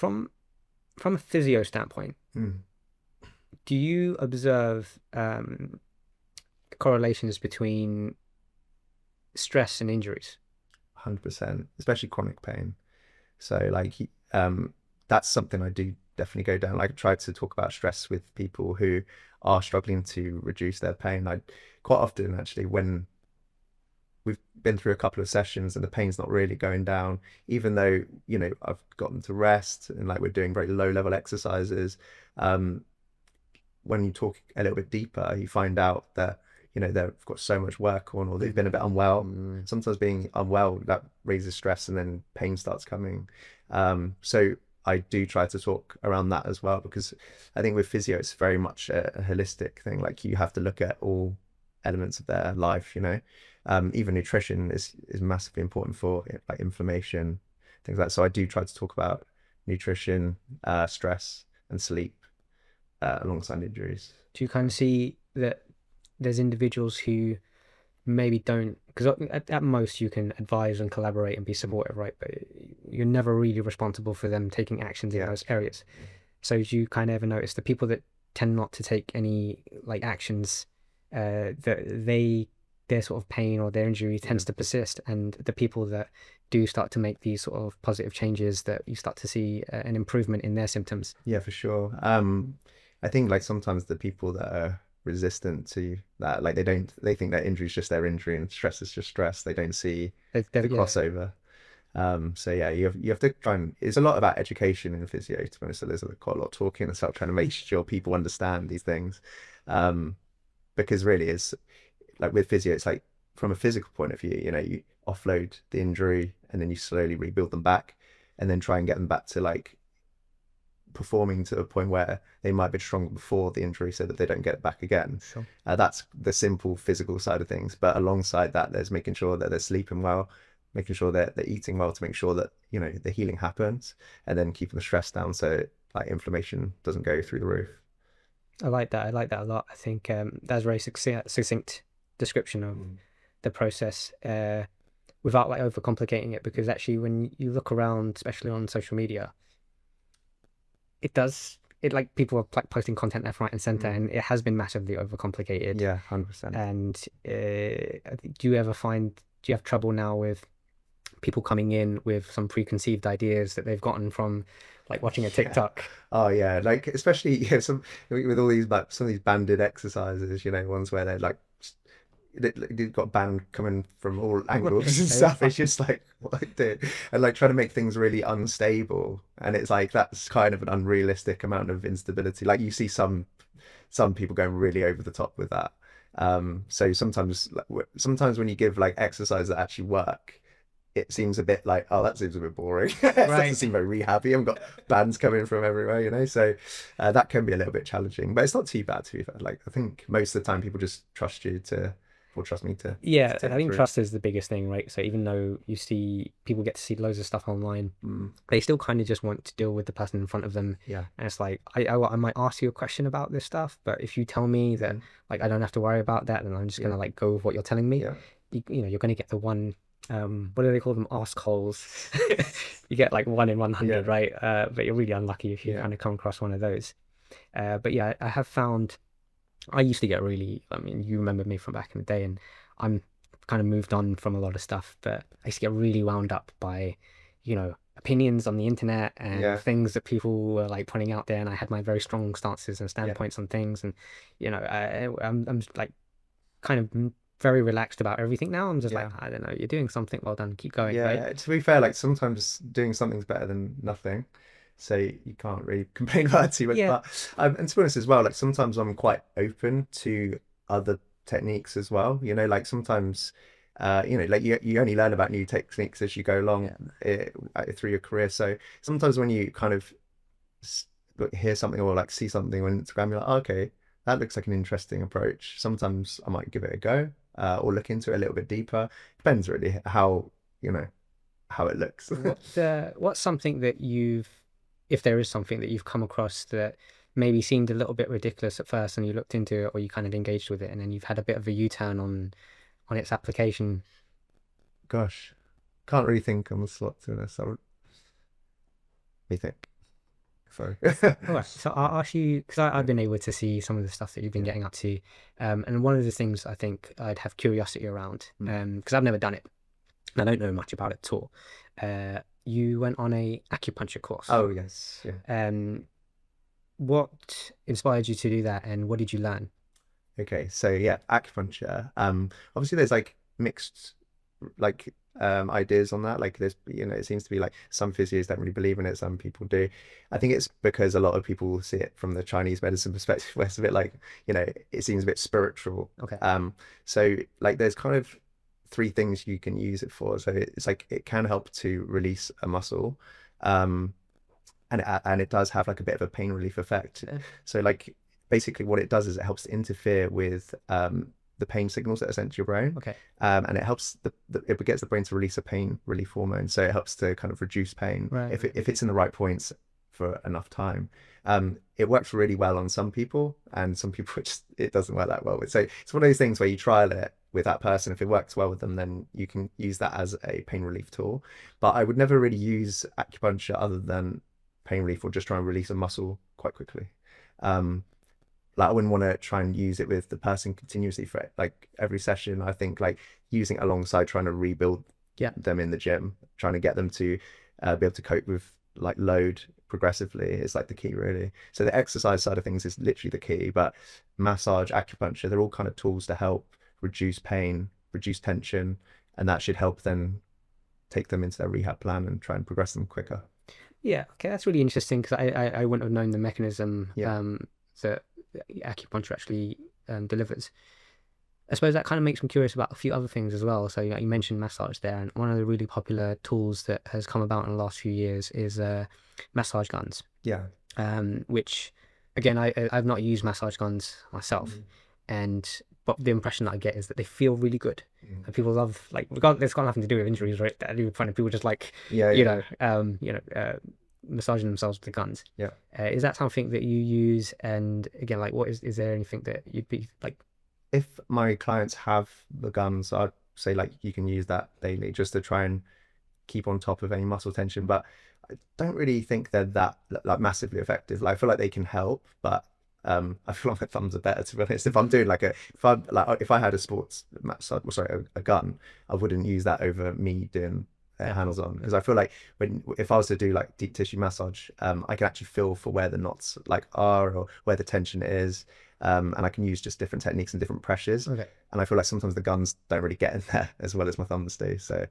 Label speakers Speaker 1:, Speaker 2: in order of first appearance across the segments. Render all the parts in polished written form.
Speaker 1: from a physio standpoint,
Speaker 2: Mm.
Speaker 1: do you observe correlations between stress and injuries?
Speaker 2: 100%, especially chronic pain. So like um that's something I do definitely go down. Like I try to talk about stress with people who are struggling to reduce their pain. I quite often actually when we've been through a couple of sessions and the pain's not really going down, even though, I've gotten to rest and like we're doing very low level exercises, um, when you talk a little bit deeper, you find out that, they've got so much work on or they've been a bit unwell. Sometimes being unwell, that raises stress and then pain starts coming. So I do try to talk around that as well, because I think with physio, it's very much a holistic thing. Like you have to look at all elements of their life. Even nutrition is massively important for like inflammation, things like that. So I do try to talk about nutrition, stress, and sleep alongside injuries.
Speaker 1: Do you kind of see that there's individuals who maybe don't, because at most you can advise and collaborate and be supportive, right? But you're never really responsible for them taking actions in
Speaker 2: Yeah.
Speaker 1: those areas. So do you kind of ever notice the people that tend not to take any like actions, that their sort of pain or their injury tends to persist, and the people that do start to make these sort of positive changes, that you start to see an improvement in their symptoms?
Speaker 2: Yeah, for sure. I think like sometimes the people that are resistant to that, like they think that injury is just their injury and stress is just stress. They don't see the
Speaker 1: Yeah,
Speaker 2: crossover. So yeah, you have to try and it's a lot about education in physio, to be honest. So there's quite a lot of talking and stuff, trying to make sure people understand these things. Um, because really it's like with physio, it's like from a physical point of view, you offload the injury and then you slowly rebuild them back and then try and get them back to like performing to a point where they might be stronger before the injury so that they don't get it back again.
Speaker 1: sure.
Speaker 2: That's the simple physical side of things. But alongside that, there's making sure that they're sleeping well, making sure that they're eating well to make sure that, the healing happens and then keeping the stress down so like inflammation doesn't go through the roof.
Speaker 1: I like that. I like that a lot. I think that's a very succinct description of
Speaker 2: Mm.
Speaker 1: the process, without like overcomplicating it. Because actually, when you look around, especially on social media, it like people are like posting content left, right, and center,
Speaker 2: Mm.
Speaker 1: and it has been massively overcomplicated.
Speaker 2: Yeah, 100%.
Speaker 1: And do you ever find, do you have trouble now with people coming in with some preconceived ideas that they've gotten from like watching a
Speaker 2: Yeah.
Speaker 1: TikTok?
Speaker 2: Oh yeah, like especially some with all these like some of these banded exercises, ones where they're like they've got band coming from all angles and stuff. It's just like what they do, and like trying to make things really unstable, and it's like that's kind of an unrealistic amount of instability. Like you see some people going really over the top with that. So sometimes when you give like exercise that actually work, it seems a bit like, oh, that seems a bit boring. It doesn't
Speaker 1: Right.
Speaker 2: seem very rehabby. I've got bands coming from everywhere, So that can be a little bit challenging, but it's not too bad to be fair. Like I think most of the time people just trust you to, or trust me to
Speaker 1: Yeah,
Speaker 2: take
Speaker 1: I
Speaker 2: them
Speaker 1: think
Speaker 2: through.
Speaker 1: trust is the biggest thing, right? So even though you see people get to see loads of stuff online,
Speaker 2: Mm,
Speaker 1: they still kind of just want to deal with the person in front of them.
Speaker 2: yeah,
Speaker 1: And it's like, I might ask you a question about this stuff, but if you tell me that
Speaker 2: mm,
Speaker 1: like I don't have to worry about that, then I'm just
Speaker 2: yeah,
Speaker 1: gonna like go with what you're telling me.
Speaker 2: yeah,
Speaker 1: You're gonna get the one, what do they call them? Ask holes. You get like one in 100,
Speaker 2: yeah,
Speaker 1: right? But you're really unlucky if you
Speaker 2: yeah,
Speaker 1: kind of come across one of those. But yeah, I have found I used to get really, I mean, you remember me from back in the day, and I'm kind of moved on from a lot of stuff, but I used to get really wound up by, opinions on the internet and
Speaker 2: yeah,
Speaker 1: things that people were like putting out there. And I had my very strong stances and
Speaker 2: yeah,
Speaker 1: standpoints on things. And, I'm like kind of very relaxed about everything now. I'm just like,
Speaker 2: yeah.
Speaker 1: I don't know, you're doing something, well done, keep going, right?
Speaker 2: Yeah, to be fair, like sometimes doing something's better than nothing. So you can't really complain about it too much.
Speaker 1: Yeah,
Speaker 2: But and to be honest as well, like sometimes I'm quite open to other techniques as well. Like sometimes like you only learn about new techniques as you go along
Speaker 1: yeah.
Speaker 2: through your career. So sometimes when you kind of s- hear something or like see something on Instagram, you're like, "Oh, okay, that looks like an interesting approach." Sometimes I might give it a go or look into it a little bit deeper. Depends really you know how it looks.
Speaker 1: What's something that if there is something that you've come across that maybe seemed a little bit ridiculous at first, and you looked into it or you kind of engaged with it, and then you've had a bit of a U-turn on its application?
Speaker 2: Gosh, can't really think on the spot to this. Let me think. So
Speaker 1: All right, so I'll ask you because I've
Speaker 2: yeah.
Speaker 1: been able to see some of the stuff that you've been
Speaker 2: Yeah.
Speaker 1: getting up to, and one of the things I think I'd have curiosity around,
Speaker 2: Mm.
Speaker 1: because I've never done it, and I don't know much about it at all. You went on a acupuncture course.
Speaker 2: Oh yes, yeah.
Speaker 1: Um, what inspired you to do that, and what did you learn?
Speaker 2: Okay, so yeah, acupuncture. Obviously there's like mixed like ideas on that. Like there's it seems to be like some physios don't really believe in it, some people do. I think it's because a lot of people see it from the Chinese medicine perspective, where it's a bit like, it seems a bit spiritual.
Speaker 1: Okay.
Speaker 2: So like there's kind of three things you can use it for. So it's like it can help to release a muscle. Um, and it does have like a bit of a pain relief effect.
Speaker 1: Yeah.
Speaker 2: So like basically what it does is it helps to interfere with the pain signals that are sent to your brain,
Speaker 1: Okay.
Speaker 2: and it helps it gets the brain to release a pain relief hormone. So it helps to kind of reduce pain
Speaker 1: Right.
Speaker 2: if it's in the right points for enough time. It works really well on some people, and some people it doesn't work that well with. So it's one of those things where you trial it with that person. If it works well with them, then you can use that as a pain relief tool. But I would never really use acupuncture other than pain relief or just try and release a muscle quite quickly. Um, like I wouldn't want to try and use it with the person continuously for like every session. I think like using it alongside trying to rebuild
Speaker 1: Yeah.
Speaker 2: them in the gym, trying to get them to be able to cope with like load progressively is like the key really. So the exercise side of things is literally the key, but massage, acupuncture, they're all kind of tools to help reduce pain, reduce tension, and that should help then take them into their rehab plan and try and progress them quicker.
Speaker 1: Yeah. Okay, that's really interesting because I wouldn't have known the mechanism
Speaker 2: Yeah.
Speaker 1: that acupuncture actually delivers. I suppose that kind of makes me curious about a few other things as well. So you mentioned massage there, and one of the really popular tools that has come about in the last few years is massage guns.
Speaker 2: Yeah.
Speaker 1: Which again, I've not used massage guns myself,
Speaker 2: Mm.
Speaker 1: and but the impression that I get is that they feel really good,
Speaker 2: Mm.
Speaker 1: and people love like regardless, it's got nothing to do with injuries, right? That I do find people just like
Speaker 2: Yeah,
Speaker 1: you
Speaker 2: yeah,
Speaker 1: know, massaging themselves with the guns.
Speaker 2: yeah.
Speaker 1: Is that something that you use? And again, like, what is there anything that you'd be like?
Speaker 2: If my clients have the guns, I'd say like you can use that daily just to try and keep on top of any muscle tension. But I don't really think they're that like massively effective. Like I feel like they can help, but I feel like my thumbs are better to be honest. If I'm doing like if I had a sports massage, well, sorry, a gun, I wouldn't use that over me doing
Speaker 1: Yeah.
Speaker 2: hands on because I feel like if I was to do like deep tissue massage, I can actually feel for where the knots like are or where the tension is, and I can use just different techniques and different pressures.
Speaker 1: Okay.
Speaker 2: And I feel like sometimes the guns don't really get in there as well as my thumbs do. So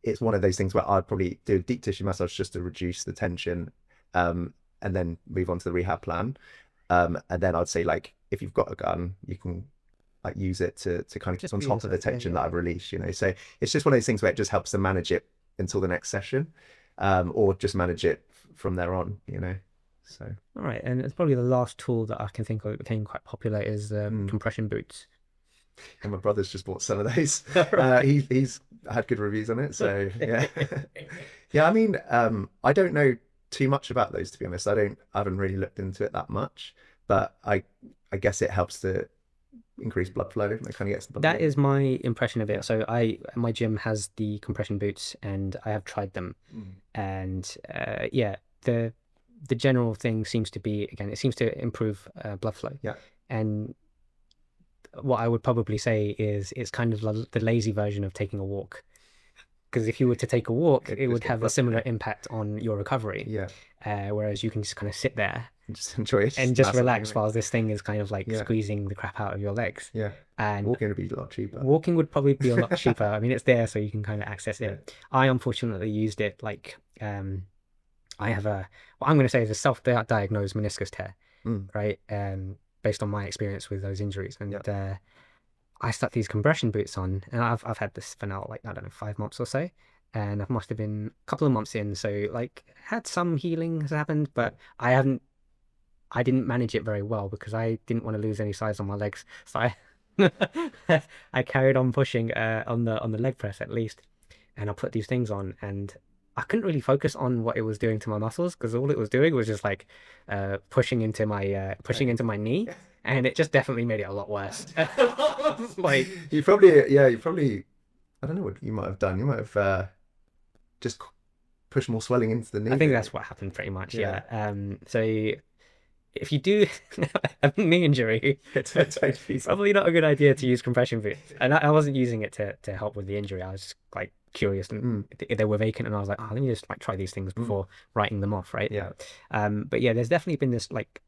Speaker 2: it's one of those things where I'd probably do a deep tissue massage just to reduce the tension, and then move on to the rehab plan. And then I'd say like if you've got a gun, you can like use it to kind of keep
Speaker 1: Just
Speaker 2: on
Speaker 1: be
Speaker 2: top of the
Speaker 1: inside. Yeah,
Speaker 2: tension
Speaker 1: yeah,
Speaker 2: that I've released. So it's just one of those things where it just helps to manage it until the next session, or just manage it from there on. So
Speaker 1: All right, and it's probably the last tool that I can think of that became quite popular is
Speaker 2: mm.
Speaker 1: compression boots.
Speaker 2: And my brother's just bought some of those.
Speaker 1: Right.
Speaker 2: He's had good reviews on it, so yeah. Yeah, I mean, I don't know too much about those to be honest. I haven't really looked into it that much, but I guess it helps to increase blood flow. It kind of gets the blood
Speaker 1: That
Speaker 2: moving.
Speaker 1: is my impression of
Speaker 2: Yeah.
Speaker 1: it. So my gym has the compression boots, and I have tried them,
Speaker 2: Mm.
Speaker 1: and yeah, the general thing seems to be again, it seems to improve blood flow,
Speaker 2: Yeah.
Speaker 1: and what I would probably say is it's kind of the lazy version of taking a walk. Because if you were to take a walk,
Speaker 2: It
Speaker 1: it
Speaker 2: just
Speaker 1: would
Speaker 2: gets
Speaker 1: have a
Speaker 2: blood
Speaker 1: similar
Speaker 2: flow.
Speaker 1: impact on your recovery.
Speaker 2: Yeah.
Speaker 1: Whereas you can just kind of sit there
Speaker 2: And just enjoy it.
Speaker 1: and
Speaker 2: Just
Speaker 1: just
Speaker 2: massaging
Speaker 1: relax
Speaker 2: it.
Speaker 1: while this thing is kind of like
Speaker 2: Yeah.
Speaker 1: squeezing the crap out of your legs.
Speaker 2: Yeah.
Speaker 1: And
Speaker 2: Walking would be a lot cheaper.
Speaker 1: walking would probably be a lot cheaper. I mean, it's there so you can kind of access
Speaker 2: Yeah.
Speaker 1: it. I unfortunately used it like I have what I'm going to say is a self-diagnosed meniscus tear,
Speaker 2: Mm.
Speaker 1: right? Based on my experience with those injuries, and
Speaker 2: Yeah.
Speaker 1: I stuck these compression boots on, and I've had this for now like I don't know 5 months or so, and I must have been a couple of months in, so like had some healing has happened, but I didn't manage it very well because I didn't want to lose any size on my legs, so I carried on pushing on the leg press at least, and I put these things on, and I couldn't really focus on what it was doing to my muscles because all it was doing was just like pushing into my knee, and it just definitely made it a lot worse. Like
Speaker 2: You probably, yeah, I don't know what you might have done. You might have just push more swelling into the
Speaker 1: I
Speaker 2: knee,
Speaker 1: think
Speaker 2: really.
Speaker 1: that's what happened pretty much.
Speaker 2: Yeah.
Speaker 1: Yeah. So if you do a knee injury,
Speaker 2: Totally.
Speaker 1: probably not a good idea to use compression boots. And I wasn't using it to help with the injury. I was just like curious, and
Speaker 2: Mm,
Speaker 1: they were vacant, and I was like, oh, let me just like try these things
Speaker 2: mm,
Speaker 1: before writing them off, right?
Speaker 2: yeah.
Speaker 1: But yeah, there's definitely been this like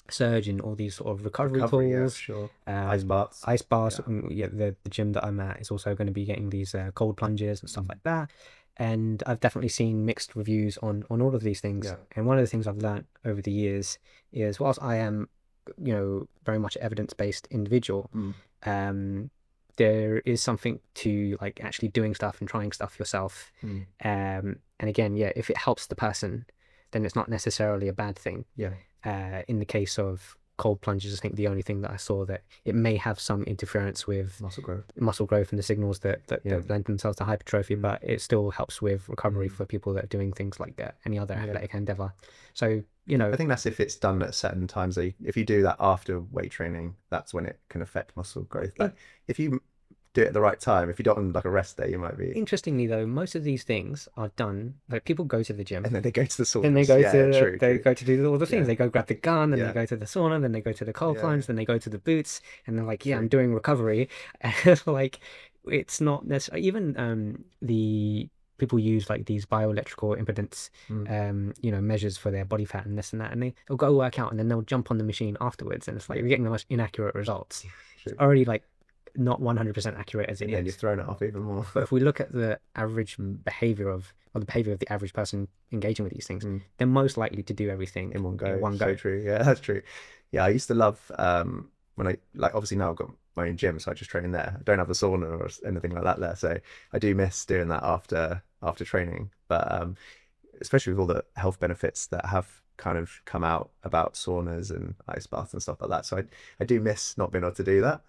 Speaker 1: surge in all these sort of recovery
Speaker 2: Recovery, yeah, for
Speaker 1: tools,
Speaker 2: sure. Ice baths.
Speaker 1: ice baths.
Speaker 2: Yeah.
Speaker 1: Yeah, the gym that I'm at is also going to be getting these cold plunges and stuff
Speaker 2: Mm,
Speaker 1: like that. And I've definitely seen mixed reviews on all of these things.
Speaker 2: yeah.
Speaker 1: And one of the things I've learned over the years is, whilst I am, very much an evidence-based individual,
Speaker 2: Mm,
Speaker 1: um, there is something to like actually doing stuff and trying stuff yourself.
Speaker 2: mm,
Speaker 1: And again, yeah, if it helps the person, then it's not necessarily a bad thing.
Speaker 2: yeah.
Speaker 1: In the case of cold plunges, I think the only thing that I saw that it may have some interference with
Speaker 2: Muscle growth.
Speaker 1: muscle growth and the signals
Speaker 2: Yeah.
Speaker 1: that lend themselves to hypertrophy,
Speaker 2: Mm,
Speaker 1: but it still helps with recovery
Speaker 2: mm,
Speaker 1: for people that are doing things like any other
Speaker 2: yeah.
Speaker 1: athletic endeavor. So,
Speaker 2: I think that's if it's done at certain times. So if you do that after weight training, that's when it can affect muscle growth.
Speaker 1: in,
Speaker 2: But if you do it at the right time, if you do it on like a rest day, you might be.
Speaker 1: interestingly though, most of these things are done like people go to the gym.
Speaker 2: And then they go to the
Speaker 1: Then they
Speaker 2: saunas.
Speaker 1: go
Speaker 2: Yeah,
Speaker 1: to
Speaker 2: true, true.
Speaker 1: do all the things.
Speaker 2: Yeah,
Speaker 1: They go grab the gun, and they
Speaker 2: yeah,
Speaker 1: go to the sauna, then they go to the cold
Speaker 2: yeah,
Speaker 1: plunge, then they go to the boots, and they're like, "Yeah, I'm
Speaker 2: true.
Speaker 1: doing recovery." And like, it's not necessarily even the people use like these bioelectrical impedance
Speaker 2: Mm,
Speaker 1: measures for their body fat and this and that, and they'll go work out and then they'll jump on the machine afterwards, and it's like
Speaker 2: yeah,
Speaker 1: you're getting the most inaccurate results. It's
Speaker 2: true.
Speaker 1: already like not 100% accurate as it
Speaker 2: And then you've
Speaker 1: is.
Speaker 2: thrown it off even more.
Speaker 1: But if we look at the average
Speaker 2: Mm,
Speaker 1: behavior or the behavior of the average person engaging with these things,
Speaker 2: mm.
Speaker 1: they're most likely to do everything
Speaker 2: In one
Speaker 1: in
Speaker 2: go.
Speaker 1: one
Speaker 2: So
Speaker 1: go.
Speaker 2: true. Yeah, that's true. Yeah, I used to love when I like obviously now I've got my own gym, so I just train there. I don't have a sauna or anything like that there, so I do miss doing that after training. But especially with all the health benefits that have kind of come out about saunas and ice baths and stuff like that. So I do miss not being able to do that.